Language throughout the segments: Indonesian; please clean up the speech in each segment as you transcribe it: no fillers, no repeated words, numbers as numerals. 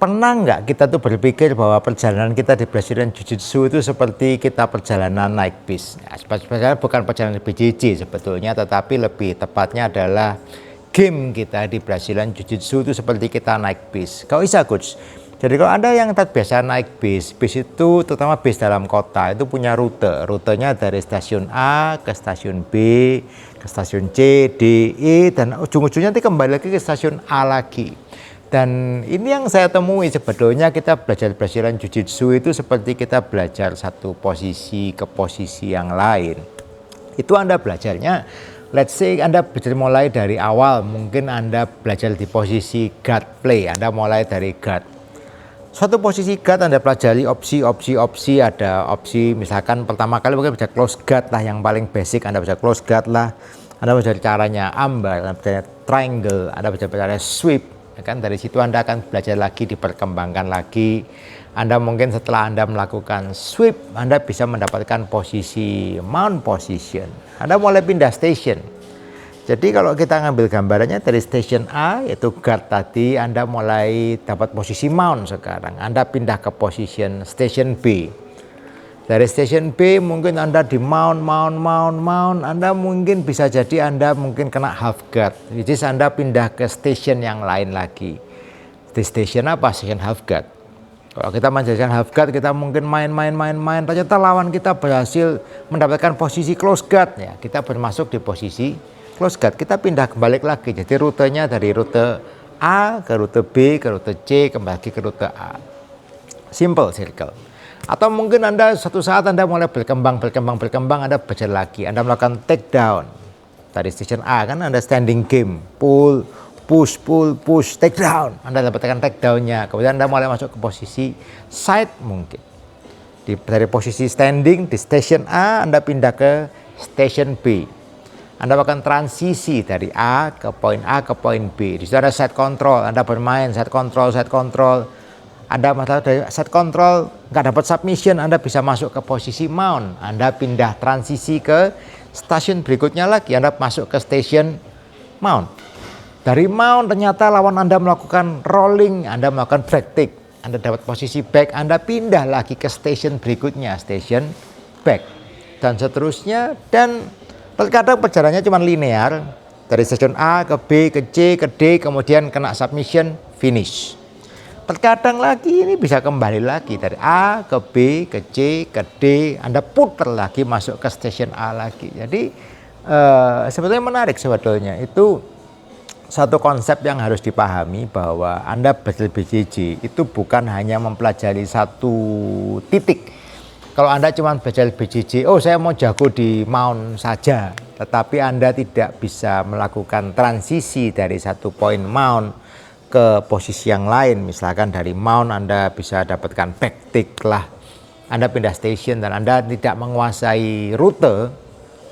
Pernah nggak kita tuh berpikir bahwa perjalanan kita di Brazilian Jiu-Jitsu itu seperti kita perjalanan naik bis? Ya, sebenarnya bukan perjalanan BJJ sebetulnya, tetapi lebih tepatnya adalah game kita di Brazilian Jiu-Jitsu itu seperti kita naik bis. Kau bisa coach? Jadi kalau Anda yang biasa naik bis itu terutama bis dalam kota itu punya rute. Rutenya dari stasiun A ke stasiun B, ke stasiun C, D, E, dan ujung-ujungnya nanti kembali lagi ke stasiun A lagi. Dan ini yang saya temui sebetulnya kita belajar Brazilian Jiu-Jitsu itu seperti kita belajar satu posisi ke posisi yang lain. Itu Anda belajarnya, let's say Anda belajar mulai dari awal, mungkin Anda belajar di posisi guard play, Anda mulai dari guard. Suatu posisi guard Anda pelajari opsi, ada opsi misalkan pertama kali mungkin bisa close guard lah yang paling basic, Anda bisa close guard lah, Anda bisa caranya armbar, Anda bisa triangle, Anda bisa caranya sweep. Kan dari situ Anda akan belajar lagi, diperkembangkan lagi. Anda mungkin setelah Anda melakukan sweep, Anda bisa mendapatkan posisi mount position. Anda mulai pindah station. Jadi kalau kita ngambil gambarannya dari station A yaitu guard tadi, Anda mulai dapat posisi mount sekarang. Anda pindah ke position station B. Dari station B mungkin Anda di mount, Anda mungkin bisa jadi Anda mungkin kena half guard. Jadi Anda pindah ke station yang lain lagi. Di station apa? Station half guard. Kalau kita menjadikan half guard, kita mungkin main, ternyata lawan kita berhasil mendapatkan posisi close guard ya. Kita bermasuk di posisi close guard. Kita pindah kembali lagi. Jadi rutenya dari rute A ke rute B ke rute C kembali ke rute A. Simple circle. Atau mungkin Anda suatu saat Anda mulai berkembang, Anda belajar lagi, Anda melakukan take down. Dari station A kan Anda standing game, pull, push, take down. Anda dapatkan take down-nya, kemudian Anda mulai masuk ke posisi side mungkin. Dari posisi standing di station A, Anda pindah ke station B. Anda melakukan transisi dari A ke poin B. Di situ ada set control, Anda bermain set control. Anda masalah dari set control nggak dapat submission, Anda bisa masuk ke posisi mount. Anda pindah transisi ke stasiun berikutnya lagi, Anda masuk ke station mount. Dari mount ternyata lawan Anda melakukan rolling, Anda melakukan back kick, Anda dapat posisi back, Anda pindah lagi ke station berikutnya, station back, dan seterusnya. Dan terkadang perjalanannya cuma linear, dari station A ke B ke C ke D, kemudian kena submission, finish. Terkadang lagi ini bisa kembali lagi dari A ke B ke C ke D, Anda putar lagi masuk ke station A lagi. Jadi sebetulnya menarik sebetulnya. Itu satu konsep yang harus dipahami bahwa Anda belajar BJJ itu bukan hanya mempelajari satu titik. Kalau Anda cuma belajar BJJ, oh saya mau jago di mount saja, tetapi Anda tidak bisa melakukan transisi dari satu poin mount ke posisi yang lain. Misalkan dari mount Anda bisa dapatkan back kick lah, Anda pindah station dan Anda tidak menguasai rute.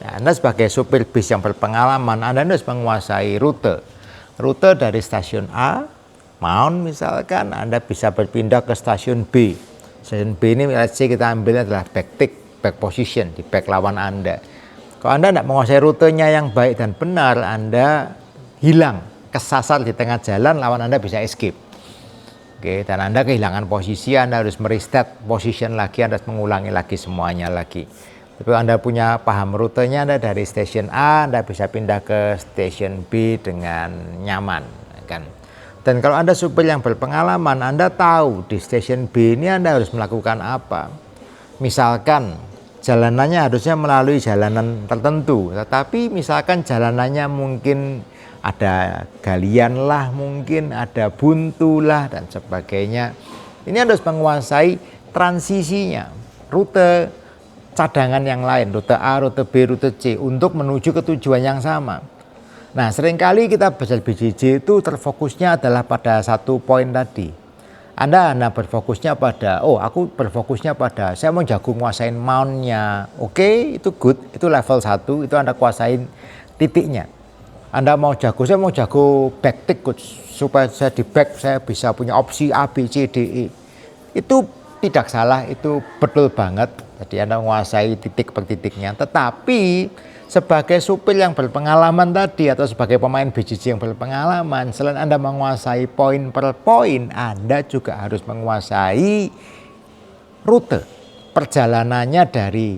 Nah, Anda sebagai supir bis yang berpengalaman, Anda harus menguasai rute dari stasiun A mount misalkan, Anda bisa berpindah ke stasiun B. Stasiun B ini let's say kita ambilnya adalah back kick, back position di back lawan Anda. Kalau Anda tidak menguasai rutenya yang baik dan benar, Anda hilang, kesasar di tengah jalan, lawan Anda bisa escape. Oke, dan Anda kehilangan posisi, Anda harus mereset position lagi, Anda harus mengulangi lagi semuanya lagi. Tapi Anda punya paham rutenya, Anda dari station A, Anda bisa pindah ke station B dengan nyaman, kan? Dan kalau Anda supir yang berpengalaman, Anda tahu di station B ini Anda harus melakukan apa. Misalkan jalanannya harusnya melalui jalanan tertentu, tetapi misalkan jalanannya mungkin ada galian lah, mungkin ada buntu lah dan sebagainya. Ini harus menguasai transisinya, rute cadangan yang lain, rute A, rute B, rute C untuk menuju ke tujuan yang sama. Nah, seringkali kita belajar BJJ itu terfokusnya adalah pada satu poin tadi. Anda berfokusnya pada, aku berfokusnya pada saya mau jago nguasain mount-nya. Oke, itu good, itu level 1, itu Anda kuasain titiknya. Anda mau jago, saya mau jago back kick coach, supaya saya di back saya bisa punya opsi A, B, C, D, E. Itu tidak salah, itu betul banget. Jadi Anda menguasai titik per titiknya. Tetapi sebagai supir yang berpengalaman tadi atau sebagai pemain BJJ yang berpengalaman, selain Anda menguasai poin per poin, Anda juga harus menguasai rute. Perjalanannya dari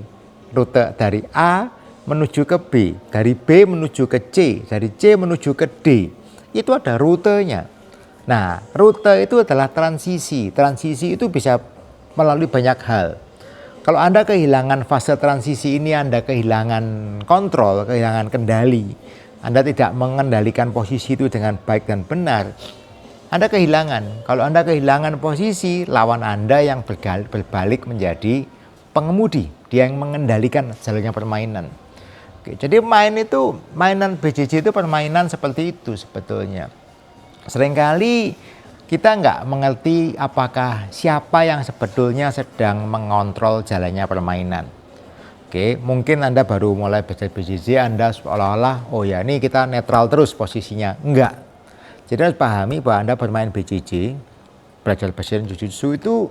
rute dari A menuju ke B, dari B menuju ke C, dari C menuju ke D. Itu ada rutenya. Nah, rute itu adalah transisi. Transisi itu bisa melalui banyak hal. Kalau Anda kehilangan fase transisi ini, Anda kehilangan kontrol, kehilangan kendali. Anda tidak mengendalikan posisi itu dengan baik dan benar, Anda kehilangan. Kalau Anda kehilangan posisi, lawan Anda yang berbalik menjadi pengemudi. Dia yang mengendalikan jalannya permainan. Oke, jadi mainan BJJ itu permainan seperti itu sebetulnya. Seringkali kita nggak mengerti apakah siapa yang sebetulnya sedang mengontrol jalannya permainan. Oke, mungkin Anda baru mulai belajar BJJ, Anda seolah-olah, oh ya ini kita netral terus posisinya. Enggak. Jadi harus pahami bahwa Anda bermain BJJ, belajar Brazilian Jiu-Jitsu itu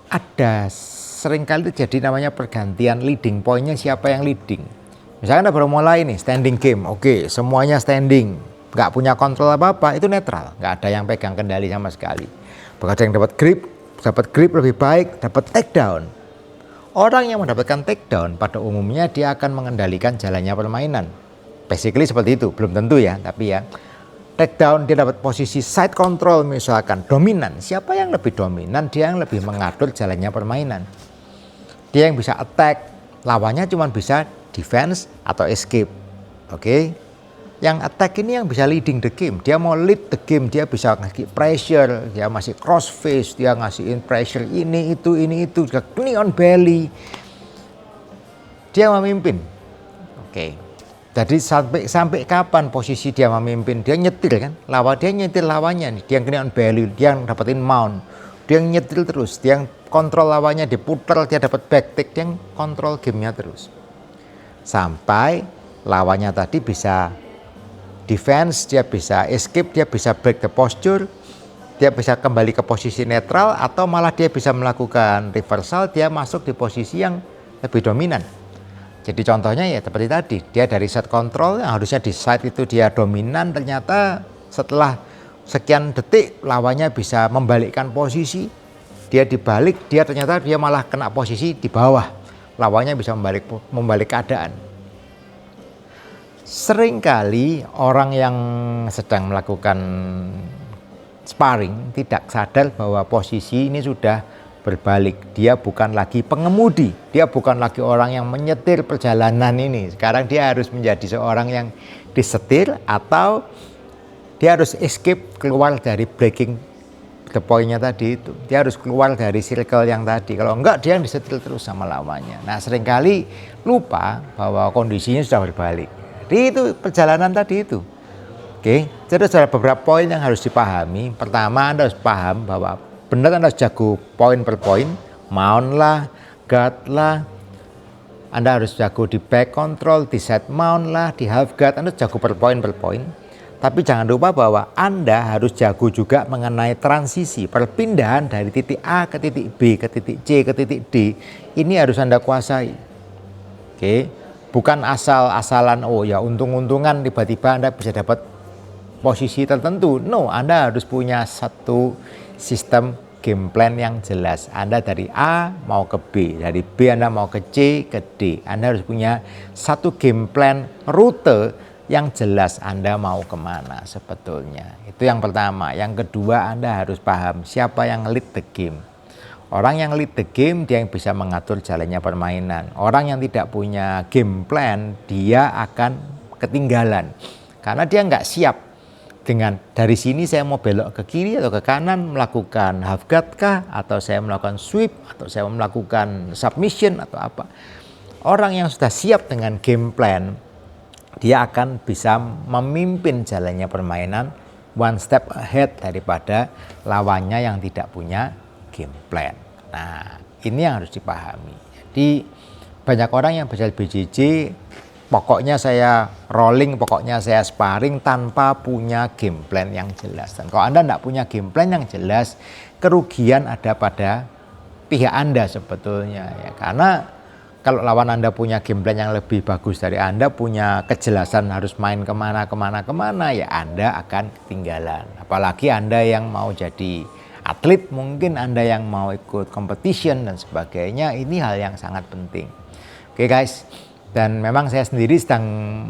ada seringkali terjadi namanya pergantian leading pointnya, siapa yang leading. Misalkan Anda baru mulai nih standing game, oke, semuanya standing, nggak punya kontrol apa-apa, itu netral, nggak ada yang pegang kendali sama sekali. Bahkan yang dapat grip lebih baik, dapat takedown. Orang yang mendapatkan takedown pada umumnya dia akan mengendalikan jalannya permainan. Basically seperti itu, belum tentu ya, tapi ya. Takedown dia dapat posisi side control misalkan, dominan. Siapa yang lebih dominan, dia yang lebih mengatur jalannya permainan. Dia yang bisa attack, lawannya cuma bisa defense atau escape. Oke. Yang attack ini yang bisa leading the game. Dia mau lead the game, dia bisa ngasih pressure, dia masih cross face, dia ngasihin pressure ini itu, knee on belly. Dia memimpin. Oke. Jadi sampai kapan posisi dia memimpin? Dia nyetir kan? Dia nyetir lawannya nih. Dia yang knee on belly, dia yang dapetin mount. Dia yang nyetir terus, dia yang kontrol lawannya, diputer, dia dapat back take, dia yang kontrol gamenya terus. Sampai lawannya tadi bisa defense, dia bisa escape, dia bisa break the posture, dia bisa kembali ke posisi netral, atau malah dia bisa melakukan reversal, dia masuk di posisi yang lebih dominan. Jadi contohnya ya seperti tadi, dia dari set control yang harusnya di side itu dia dominan, ternyata setelah sekian detik lawannya bisa membalikkan posisi, dia dibalik, dia ternyata dia malah kena posisi di bawah, lawannya bisa membalik keadaan. Seringkali orang yang sedang melakukan sparring tidak sadar bahwa posisi ini sudah berbalik. Dia bukan lagi pengemudi, dia bukan lagi orang yang menyetir perjalanan ini. Sekarang dia harus menjadi seorang yang disetir, atau dia harus escape, keluar dari breaking the point-nya tadi itu. Dia harus keluar dari circle yang tadi. Kalau enggak, dia yang disetir terus sama lawannya. Nah, seringkali lupa bahwa kondisinya sudah berbalik. Jadi itu perjalanan tadi itu. Oke, jadi ada beberapa poin yang harus dipahami. Pertama, Anda harus paham bahwa benar Anda harus jago poin per poin, mount lah, guard lah. Anda harus jago di back control, di side mount lah, di half guard. Anda harus jago per poin. Tapi jangan lupa bahwa Anda harus jago juga mengenai transisi, perpindahan dari titik A ke titik B, ke titik C, ke titik D. Ini harus Anda kuasai. Oke, bukan asal-asalan, oh ya untung-untungan tiba-tiba Anda bisa dapat posisi tertentu. No, Anda harus punya satu sistem game plan yang jelas. Anda dari A mau ke B, dari B Anda mau ke C, ke D. Anda harus punya satu game plan, rute yang jelas Anda mau kemana sebetulnya. Itu yang pertama. Yang kedua, Anda harus paham siapa yang lead the game. Orang yang lead the game, dia yang bisa mengatur jalannya permainan. Orang yang tidak punya game plan, dia akan ketinggalan. Karena dia nggak siap dengan dari sini saya mau belok ke kiri atau ke kanan, melakukan half guard kah, atau saya melakukan sweep, atau saya melakukan submission atau apa. Orang yang sudah siap dengan game plan, dia akan bisa memimpin jalannya permainan one step ahead daripada lawannya yang tidak punya game plan. Nah, ini yang harus dipahami. Jadi banyak orang yang belajar BJJ, pokoknya saya rolling, pokoknya saya sparring tanpa punya game plan yang jelas. Dan kalau Anda tidak punya game plan yang jelas, kerugian ada pada pihak Anda sebetulnya ya. Karena kalau lawan Anda punya game plan yang lebih bagus dari Anda, punya kejelasan harus main kemana, ya Anda akan ketinggalan. Apalagi Anda yang mau jadi atlet, mungkin Anda yang mau ikut competition dan sebagainya, ini hal yang sangat penting. Oke guys, dan memang saya sendiri sedang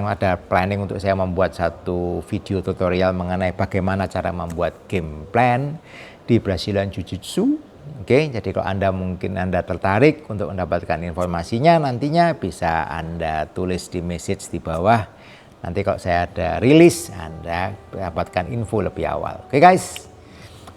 ada planning untuk saya membuat satu video tutorial mengenai bagaimana cara membuat game plan di Brazilian Jiu-Jitsu. Oke, jadi kalau Anda tertarik untuk mendapatkan informasinya, nantinya bisa Anda tulis di message di bawah. Nanti kalau saya ada rilis, Anda dapatkan info lebih awal. Oke guys,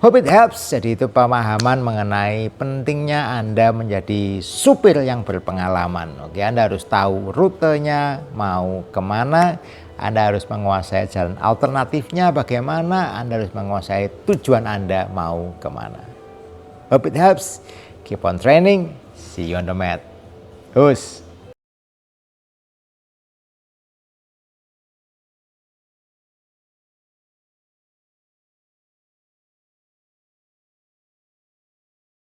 hope it helps. Jadi itu pemahaman mengenai pentingnya Anda menjadi supir yang berpengalaman. Oke, Anda harus tahu rutenya, mau kemana. Anda harus menguasai jalan alternatifnya bagaimana. Anda harus menguasai tujuan Anda mau kemana. Hope it helps. Keep on training. See you on the mat. Hus.